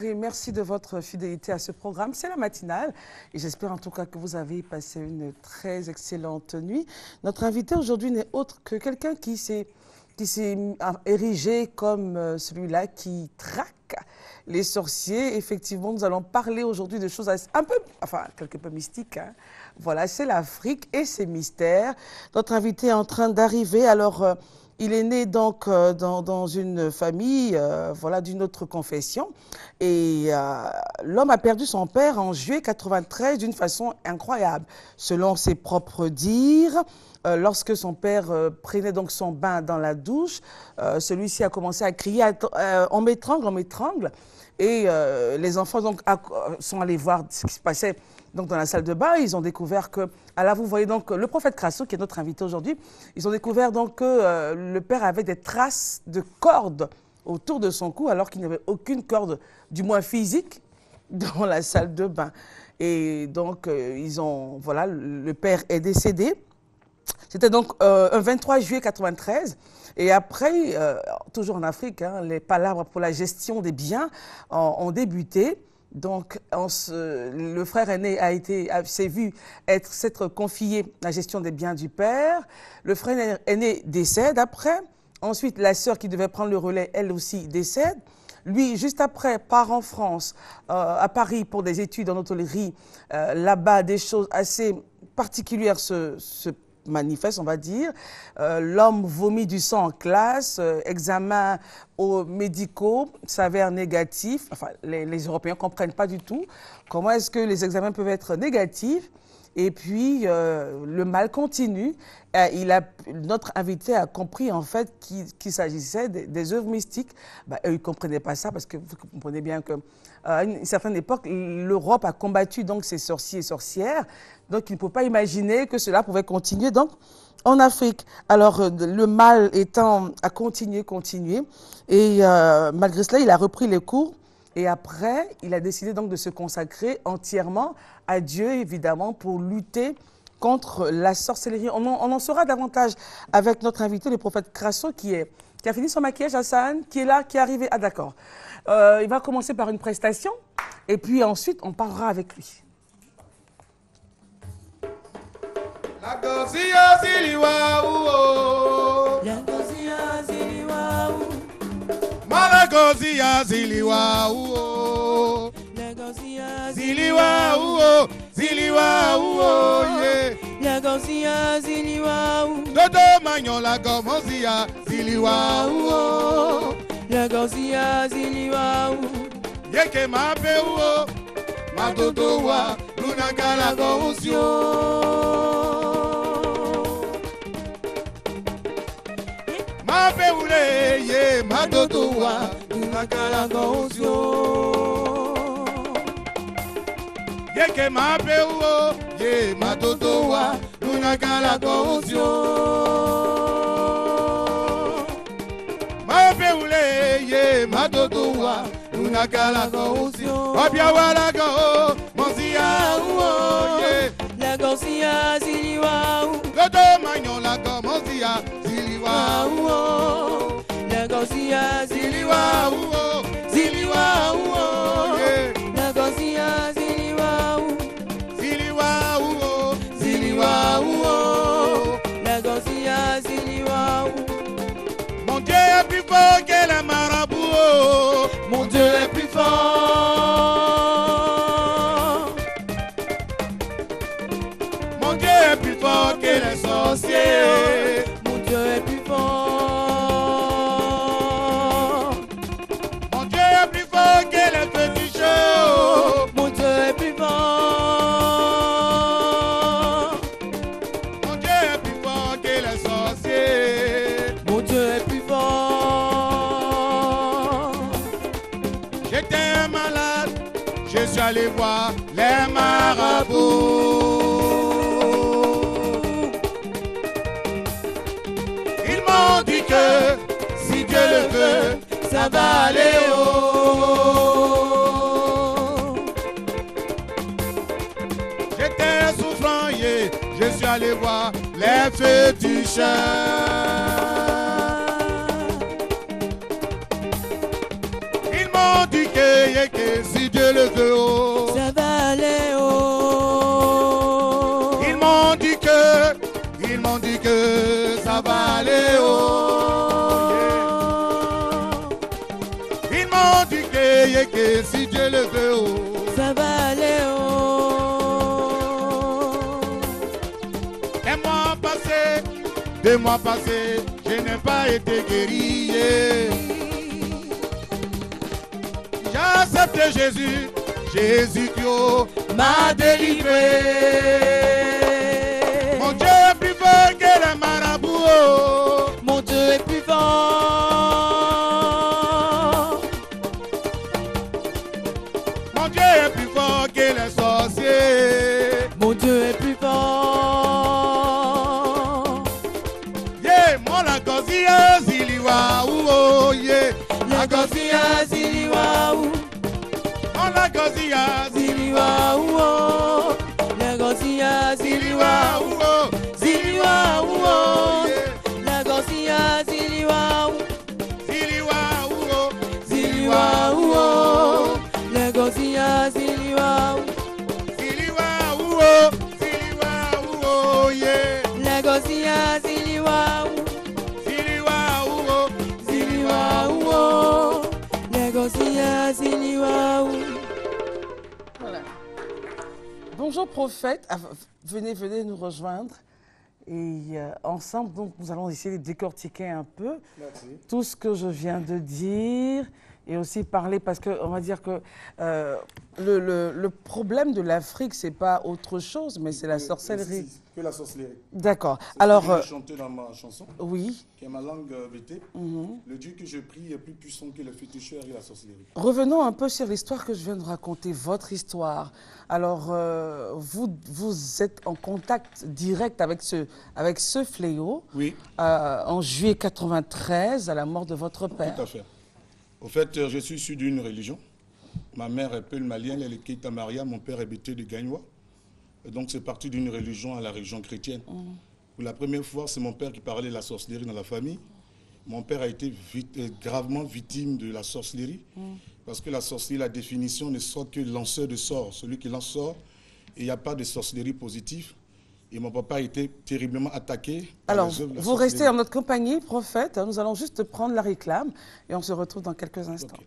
Et merci de votre fidélité à ce programme. C'est la matinale et j'espère en tout cas que vous avez passé une très excellente nuit. Notre invité aujourd'hui n'est autre que quelqu'un qui s'est érigé comme celui-là qui traque les sorciers. Effectivement, nous allons parler aujourd'hui de choses quelque peu mystiques. Hein. Voilà, c'est l'Afrique et ses mystères. Notre invité est en train d'arriver. Alors, il est né donc dans une famille voilà, d'une autre confession et l'homme a perdu son père en juillet 93 d'une façon incroyable. Selon ses propres dires, lorsque son père prenait donc son bain dans la douche, celui-ci a commencé à crier « on m'étrangle, on m'étrangle ». Et les enfants donc, sont allés voir ce qui se passait donc, dans la salle de bain. Ils ont découvert que, là vous voyez donc le prophète Crasso qui est notre invité aujourd'hui, ils ont découvert donc que le père avait des traces de cordes autour de son cou alors qu'il n'y avait aucune corde, du moins physique, dans la salle de bain. Et donc voilà, le père est décédé. C'était donc un 23 juillet 93. Et après, toujours en Afrique, hein, les palabres pour la gestion des biens ont débuté. Donc, le frère aîné s'est vu s'être confié la gestion des biens du père. Le frère aîné décède après. Ensuite, la sœur qui devait prendre le relais, elle aussi décède. Lui, juste après, part en France, à Paris, pour des études en hôtellerie. Là-bas, des choses assez particulières se manifeste, on va dire. L'homme vomit du sang en classe, examens médicaux s'avèrent négatifs. Enfin, les Européens ne comprennent pas du tout comment est-ce que les examens peuvent être négatifs. Et puis, le mal continue. Notre invité a compris, en fait, qu'il s'agissait des œuvres mystiques. Eux, ils ne comprenaient pas ça, parce que vous comprenez bien qu'à une certaine époque, l'Europe a combattu donc ces sorciers et sorcières. Donc, il ne faut pas imaginer que cela pouvait continuer donc, en Afrique. Alors, le mal a continué. Et malgré cela, il a repris les cours. Et après, il a décidé donc de se consacrer entièrement à Dieu, évidemment, pour lutter contre la sorcellerie. On en saura davantage avec notre invité, le prophète Crasso, qui a fini son maquillage, Hassan, qui est là, qui est arrivé. Ah, d'accord. Il va commencer par une prestation, et puis ensuite, on parlera avec lui. La Gozia Ziliwa, la Gozia Ziliwa, Malagozia Ziliwa, la Gozia Ziliwa, Ziliwa, yeah. la Gozia Ziliwa, Dodo Magnon la Gomozia Ziliwa, la Gozia Ziliwa, Yeke ma peu, ma dodo wa, Lunaka la Gomozio. Ma peule, ye, ma dodo wa, Lunaka la Gomozio. Yeke ma peu, ye, ma dodo wa, Lunaka la Gomozio. Ma peule, ye, ma dodo wa, Lunaka la Gomozio. Wabia wala go, Monzia, ye. la Gozia Ziliwa, Dodo Magnon la Gomozia, Ziliwa, la Gozia Ziliwa, Ziliwa, yeah. la Gozia Ziliwa, Ziliwa, Ziliwa, la Gozia Ziliwa. mon Dieu est plus fort que les marabouts. Mon Dieu est plus fort. Mon Dieu est plus fort que les sorciers. Mon Dieu est plus fort. Mon Dieu est plus fort que les féticheurs. Mon Dieu est plus fort. Mon Dieu est plus fort que les sorciers. Mon Dieu est plus fort. J'étais malade, je suis allé voir les marabouts. Ils m'ont dit que si Dieu le veut, ça va aller haut. J'étais souffrant, yeah, je suis allé voir les féticheurs. Ils m'ont dit que si Dieu le veut, oh. ça va aller haut. Ils m'ont dit que ça va aller haut. Ils m'ont dit que si Dieu le veut, oh. Ça va aller haut. Un mois passé, 2 mois passés, je n'ai pas été guéri. J'ai accepté Jésus, Jésus qui m'a délivré. Mon Dieu est plus fort que les marabouts. Oh. Mon Dieu est plus fort. Mon Dieu est plus fort que les sorciers. Mon Dieu est plus fort. Yeah, mon la gosia ziliwa oh yeah. La gosia ziliwa ou. Mon la gosia Ziliwa ou. La gosia ziliwa ou. Ziliwa ou. La gosia ziliwa ou. ziliwa oh. Ziliwa ou. La gosia ziliwa ou. Ziliwa oh yeah. La gosia ziliwa ou. Ziliwa oh. Ziliwa ou. La gosia ziliwa ou. Voilà. Bonjour prophète. Ah, venez nous rejoindre. Et ensemble, donc, nous allons essayer de décortiquer un peu tout ce que je viens de dire et aussi parler parce qu'on va dire que le problème de l'Afrique, c'est pas autre chose, mais c'est la sorcellerie. Que la sorcellerie. D'accord. C'est Alors, ce que j'ai chanté dans ma chanson, oui. qui est ma langue BT. Le Dieu que je prie est plus puissant que le féticheur et la sorcellerie. Revenons un peu sur l'histoire que je viens de raconter, votre histoire. Alors, vous êtes en contact direct avec ce fléau Oui, en juillet 93, à la mort de votre père. tout à fait. Au fait, je suis issu d'une religion. Ma mère est Peul malienne, elle est Keita Maria, mon père est BT de Gagnois. Et donc c'est parti d'une religion à la religion chrétienne. Pour la première fois, c'est mon père qui parlait de la sorcellerie dans la famille. Mon père a été gravement victime de la sorcellerie. Parce que la sorcellerie, la définition ne sort que lanceur de sorts. Celui qui lance sort, et il n'y a pas de sorcellerie positive. Et mon papa a été terriblement attaqué par Alors, les œuvres de la vous sorcellerie. restez en notre compagnie, prophète. Nous allons juste prendre la réclame et on se retrouve dans quelques instants. Ok.